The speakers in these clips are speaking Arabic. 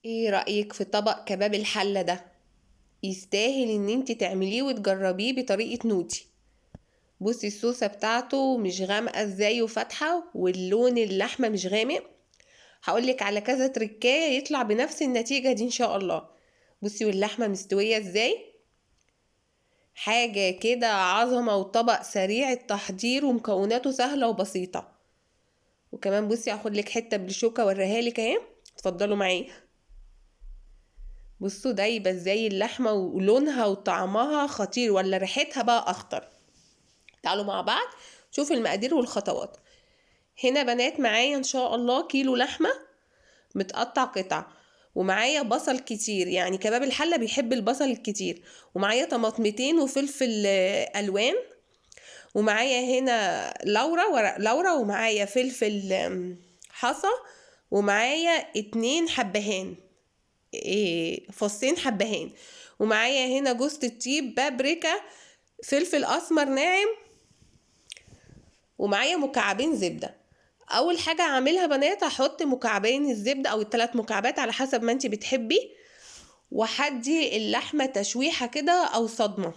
ايه رأيك في طبق كباب الحلة ده؟ يستاهل ان انت تعمليه وتجربيه بطريقة نوتي. بصي الصوصة بتاعته مش غامقة ازاي وفاتحة، واللون اللحمة مش غامق. هقولك على كذا تركاية يطلع بنفس النتيجة دي ان شاء الله. بصي واللحمة مستوية ازاي، حاجة كده عظمة، وطبق سريع التحضير ومكوناته سهلة وبسيطة. وكمان بصي هاخدلك حتة بالشوكة اوريها لك اهي. اتفضلوا معايا. بصوا دايبة ازاي اللحمة، ولونها وطعمها خطير، ولا ريحتها بقى اخطر. تعالوا مع بعض شوف المقادير والخطوات. هنا بنات معايا ان شاء الله كيلو لحمة متقطع قطع، ومعايا بصل كتير، يعني كباب الحلة بيحب البصل الكتير، ومعايا طماطمتين وفلفل الوان، ومعايا هنا لورا ورق لورا، ومعايا فلفل حصى، ومعايا 2 حبهان، فصين حبهان، ومعايا هنا جوز الطيب، بابريكا، فلفل اسمر ناعم، ومعايا مكعبين زبده. اول حاجه هعملها بنات، هحط مكعبين الزبده او ال3 مكعبات على حسب ما انت بتحبي، وهدي اللحمه تشويحه كده او صدمه.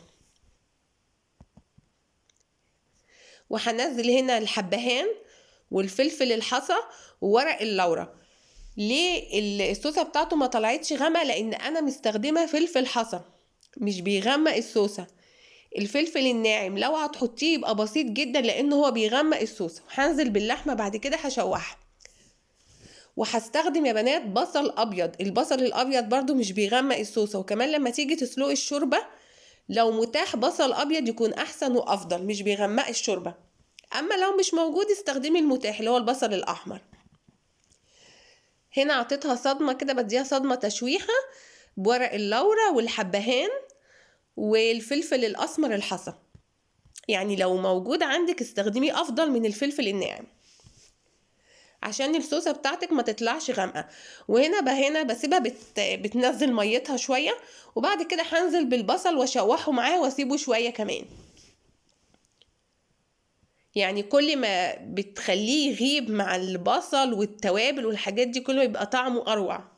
وهنزل هنا الحبهان والفلفل الحصى وورق اللورا. ليه الصوصه بتاعته ما طلعتش غامقه؟ لان انا مستخدمه فلفل حصى، مش بيغمق الصوصه. الفلفل الناعم لو هتحطيه يبقى بسيط جدا، لان هو بيغمق الصوص. هنزل باللحمه بعد كده هشوحها. وهستخدم يا بنات بصل ابيض، البصل الابيض برضو مش بيغمق الصوصه. وكمان لما تيجي تسلقي الشوربه، لو متاح بصل ابيض يكون احسن وافضل، مش بيغمق الشوربه. اما لو مش موجود استخدمي المتاح اللي هو البصل الاحمر. هنا عطيتها صدمه كده، بديها صدمه تشويحه بورق اللورا والحبهان والفلفل الاسمر الحصى. يعني لو موجود عندك استخدميه افضل من الفلفل الناعم، عشان الصوصه بتاعتك ما تطلعش غامقه. وهنا بسيبها بتنزل ميتها شويه، وبعد كده هنزل بالبصل واشوحه معاه واسيبه شويه كمان. يعني كل ما بتخليه يغيب مع البصل والتوابل والحاجات دي كله يبقى طعمه اروع.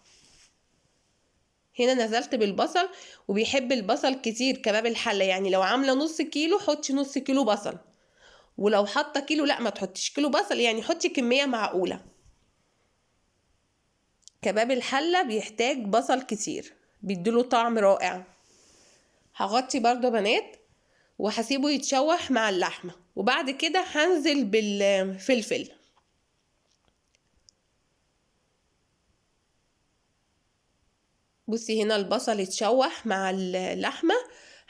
هنا نزلت بالبصل، وبيحب البصل كتير كباب الحله. يعني لو عامله نص كيلو حطي نص كيلو بصل، ولو حاطه كيلو لا ما تحطيش كيلو بصل، يعني حطي كميه معقوله. كباب الحلة بيحتاج بصل كتير، بيديله طعم رائع. هغطي برضو بنات وهسيبه يتشوح مع اللحمة، وبعد كده هنزل بالفلفل. بصي هنا البصل اتشوح مع اللحمة،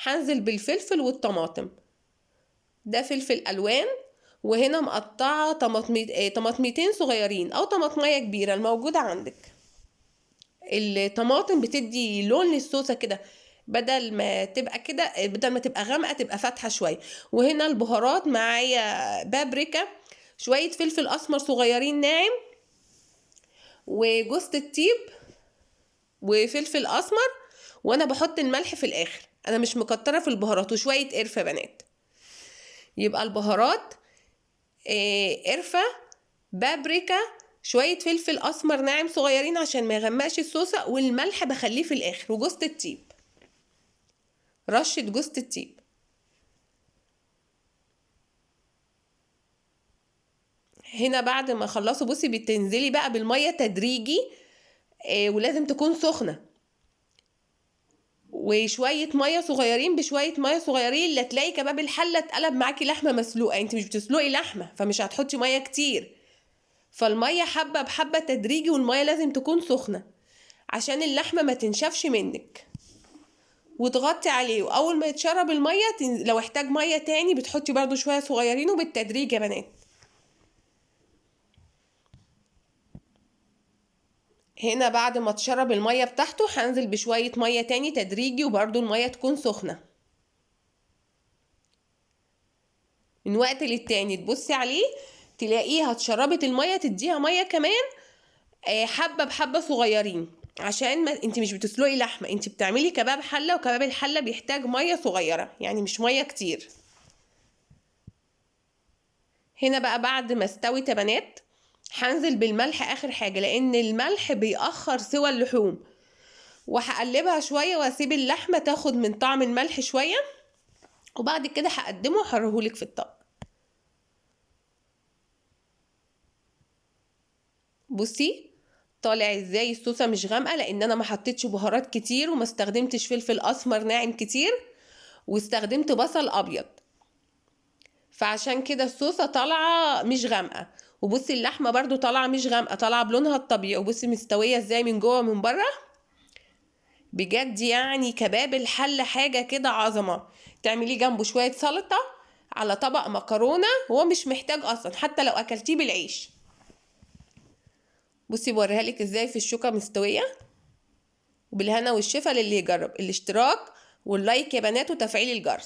هنزل بالفلفل والطماطم. ده فلفل ألوان، وهنا مقطعة طماطميتين صغيرين أو طماطمية كبيرة الموجودة عندك. الطماطم بتدي لون للصوصه كده، بدل ما تبقى غامقه تبقى فاتحه شويه. وهنا البهارات معايا بابريكا، شويه فلفل اسمر صغيرين ناعم، وجوز الطيب، وفلفل اسمر. وانا بحط الملح في الاخر، انا مش مكتره في البهارات، وشويه قرفه بنات. يبقى البهارات قرفه، بابريكا، شويه فلفل اسمر ناعم صغيرين عشان ما يغمقش الصوصه، والملح بخليه في الاخر، وجوز الطيب، رشة جوز الطيب. هنا بعد ما خلصوا بصي بتنزلي بقى بالمية تدريجي، ولازم تكون سخنة، وشوية مية صغيرين بشوية مية صغيرين، لا تلاقي كباب الحلة اتقلب معاكي لحمة مسلوقة. انت مش بتسلقي لحمة فمش هتحطي مية كتير، فالمية حبة بحبة تدريجي، والمية لازم تكون سخنة عشان اللحمة ما تنشفش منك. وتغطي عليه، واول ما يتشرب المية لو احتاج مية تاني بتحطي برضو شوية صغيرين، وبالتدريج يا بنات. هنا بعد ما تشرب المية بتاعته هنزل بشوية مية تاني تدريجي، وبرضو المية تكون سخنة. من وقت للتاني تبصي عليه تلاقيها اتشربت المية، تديها مية كمان حبة بحبة صغيرين، عشان ما انت مش بتسلقي لحمة، انت بتعملي كباب حلة، وكباب الحلة بيحتاج مية صغيرة يعني مش مية كتير. هنا بقى بعد ما استوت يا بنات هنزل بالملح اخر حاجة لان الملح بيأخر سوى اللحوم. وهقلبها شوية واسيب اللحمة تاخد من طعم الملح شوية، وبعد كده هقدمه وهوريهولك في الطبق. بصي طالع ازاي الصوصة مش غامقة، لان انا ما حطيتش بهارات كتير وما استخدمتش فلفل اسمر ناعم كتير، واستخدمت بصل ابيض، فعشان كده الصوصة طالعة مش غامقة. وبصي اللحمة برضو طالعة مش غامقة، طالعة بلونها الطبيعي، وبصي مستوية ازاي من جوه ومن بره. بجد يعني كباب الحل حاجة كده عظمة. تعمليه جنبه شوية سلطة على طبق مكرونة، هو مش محتاج اصلا حتى لو اكلتيه بالعيش. بصي بوريها لك ازاي في الشوكة مستوية. وبالهنا والشفا للي يجرب. الاشتراك واللايك يا بنات وتفعيل الجرس.